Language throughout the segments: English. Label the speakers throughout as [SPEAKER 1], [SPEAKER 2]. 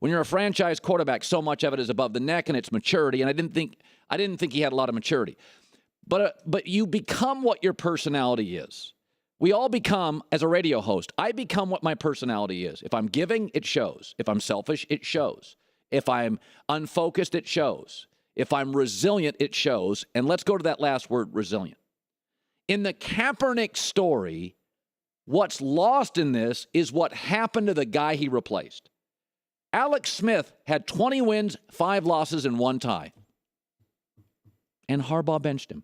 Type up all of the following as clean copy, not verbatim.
[SPEAKER 1] When you're a franchise quarterback, so much of it is above the neck and it's maturity. And I didn't think he had a lot of maturity. But you become what your personality is. We all become, as a radio host, I become what my personality is. If I'm giving, it shows. If I'm selfish, it shows. If I'm unfocused, it shows. If I'm resilient, it shows. And let's go to that last word, resilient. In the Kaepernick story, what's lost in this is what happened to the guy he replaced. Alex Smith had 20 wins, 5 losses, and 1 tie. And Harbaugh benched him.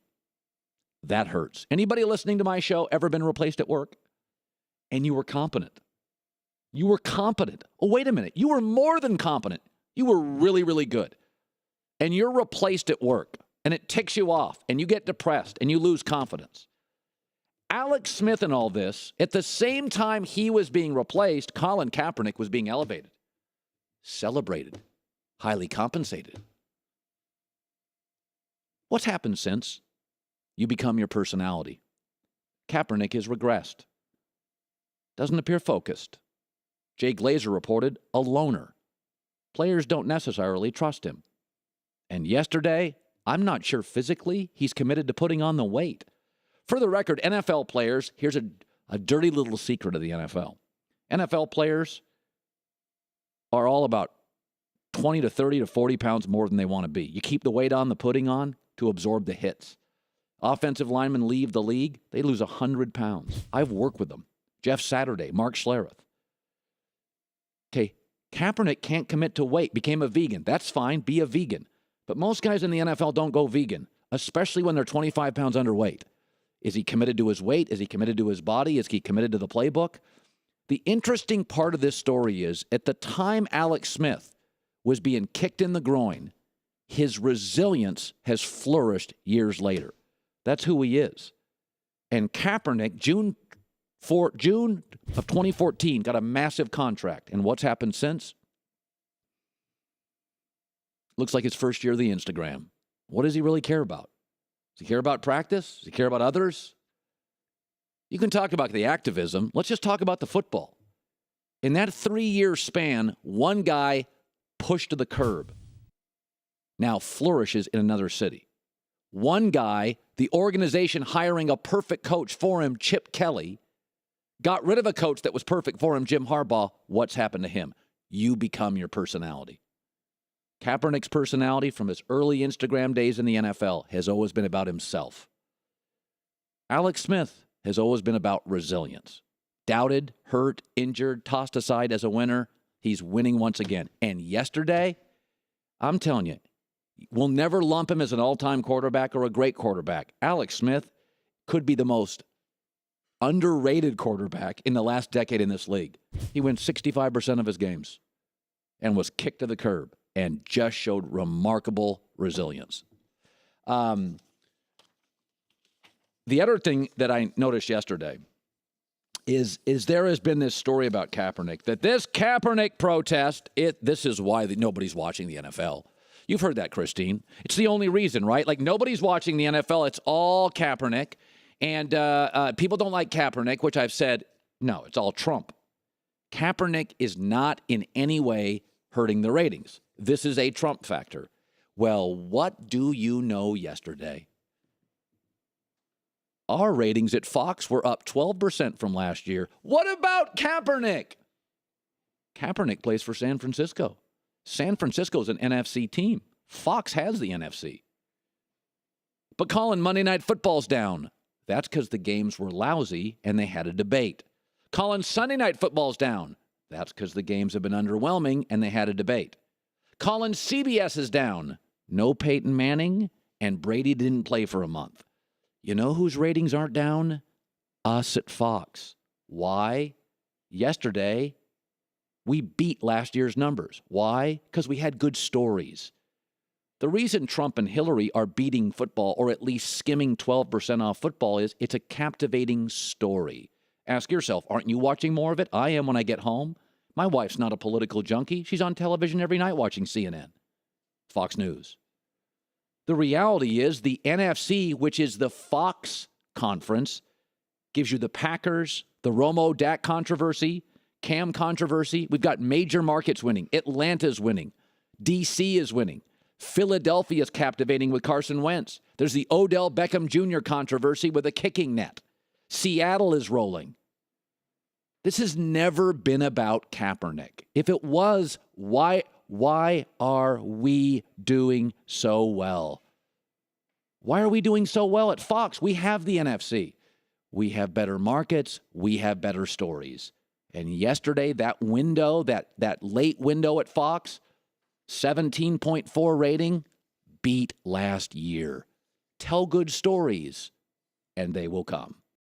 [SPEAKER 1] That hurts. Anybody listening to my show ever been replaced at work? And you were competent. You were competent. Oh, wait a minute. You were more than competent. You were really, really good. And you're replaced at work. And it ticks you off. And you get depressed. And you lose confidence. Alex Smith and all this, at the same time he was being replaced, Colin Kaepernick was being elevated, celebrated, highly compensated. What's happened since? You become your personality. Kaepernick has regressed. Doesn't appear focused. Jay Glazer reported a loner. Players don't necessarily trust him. And yesterday, I'm not sure physically he's committed to putting on the weight. For the record, NFL players, here's a dirty little secret of the NFL. NFL players are all about 20 to 30 to 40 pounds more than they want to be. You keep the weight on, the putting on, to absorb the hits. Offensive linemen leave the league, they lose 100 pounds. I've worked with them. Jeff Saturday, Mark Schlereth. Okay, Kaepernick can't commit to weight, became a vegan. That's fine, be a vegan. But most guys in the NFL don't go vegan, especially when they're 25 pounds underweight. Is he committed to his weight? Is he committed to his body? Is he committed to the playbook? The interesting part of this story is, at the time Alex Smith was being kicked in the groin, his resilience has flourished years later. That's who he is. And Kaepernick, June of 2014, got a massive contract. And what's happened since? Looks like his first year of the Instagram. What does he really care about? Does he care about practice? Does he care about others? You can talk about the activism. Let's just talk about the football. In that 3-year span, one guy pushed to the curb now flourishes in another city. One guy, the organization hiring a perfect coach for him, Chip Kelly, got rid of a coach that was perfect for him, Jim Harbaugh. What's happened to him? You become your personality. Kaepernick's personality from his early Instagram days in the NFL has always been about himself. Alex Smith has always been about resilience. Doubted, hurt, injured, tossed aside as a winner. He's winning once again. And yesterday, I'm telling you, we'll never lump him as an all-time quarterback or a great quarterback. Alex Smith could be the most underrated quarterback in the last decade in this league. He wins 65% of his games and was kicked to the curb and just showed remarkable resilience. The other thing that I noticed yesterday is there has been this story about Kaepernick, that this Kaepernick protest, this is why nobody's watching the NFL. You've heard that, Kristine. It's the only reason, right? Like, nobody's watching the NFL. It's all Kaepernick. And people don't like Kaepernick, which I've said, no, it's all Trump. Kaepernick is not in any way hurting the ratings. This is a Trump factor. Well, what do you know yesterday? Our ratings at Fox were up 12% from last year. What about Kaepernick? Kaepernick plays for San Francisco. San Francisco's an NFC team. Fox has the NFC. But Colin, Monday Night Football's down. That's because the games were lousy and they had a debate. Colin, Sunday Night Football's down. That's because the games have been underwhelming and they had a debate. Colin, CBS is down. No Peyton Manning, and Brady didn't play for a month. You know whose ratings aren't down? Us at Fox. Why? Yesterday, we beat last year's numbers. Why? Because we had good stories. The reason Trump and Hillary are beating football, or at least skimming 12% off football, is it's a captivating story. Ask yourself, aren't you watching more of it? I am when I get home. My wife's not a political junkie. She's on television every night watching CNN, Fox News. The reality is the NFC, which is the Fox conference, gives you the Packers, the Romo-Dak controversy, Cam controversy. We've got major markets winning. Atlanta's winning. D.C. is winning. Philadelphia is captivating with Carson Wentz. There's the Odell Beckham Jr. controversy with a kicking net. Seattle is rolling. This has never been about Kaepernick. If it was, why are we doing so well? Why are we doing so well at Fox? We have the NFC. We have better markets. We have better stories. And yesterday, that window, that late window at Fox, 17.4 rating, beat last year. Tell good stories, and they will come.